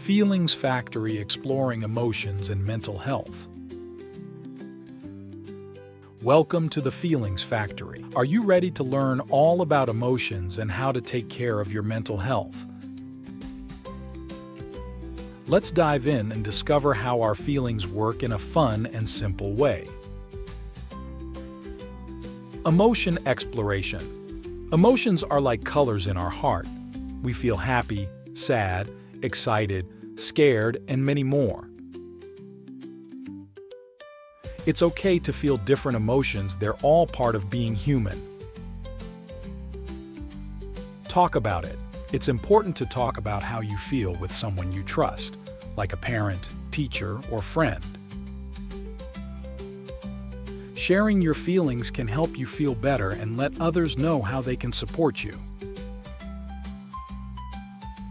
Feelings Factory, exploring emotions and mental health. Welcome to the Feelings Factory. Are you ready to learn all about emotions and how to take care of your mental health? Let's dive in and discover how our feelings work in a fun and simple way. Emotion exploration. Emotions are like colors in our heart. We feel happy, sad, excited, scared, and many more. It's okay to feel different emotions. They're all part of being human. Talk about it. It's important to talk about how you feel with someone you trust, like a parent, teacher, or friend. Sharing your feelings can help you feel better and let others know how they can support you.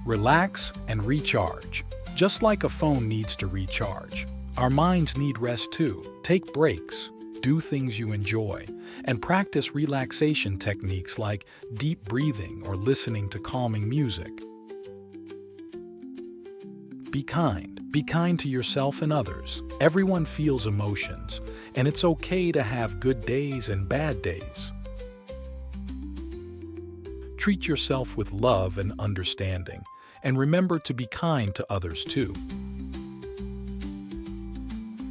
Relax and recharge. Just like a phone needs to recharge, our minds need rest too. Take breaks, do things you enjoy, and practice relaxation techniques like deep breathing or listening to calming music. Be kind. Be kind to yourself and others. Everyone feels emotions, and it's okay to have good days and bad days. Treat yourself with love and understanding, and remember to be kind to others too.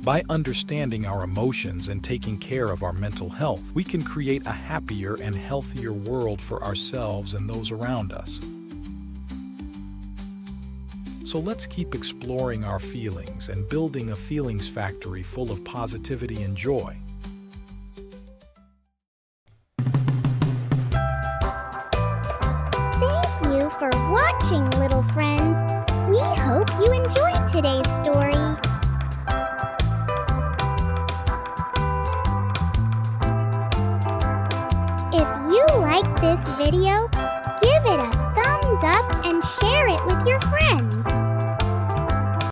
By understanding our emotions and taking care of our mental health, we can create a happier and healthier world for ourselves and those around us. So let's keep exploring our feelings and building a feelings factory full of positivity and joy. Thank you for watching, little friends. We hope you enjoyed today's story. If you liked this video, give it a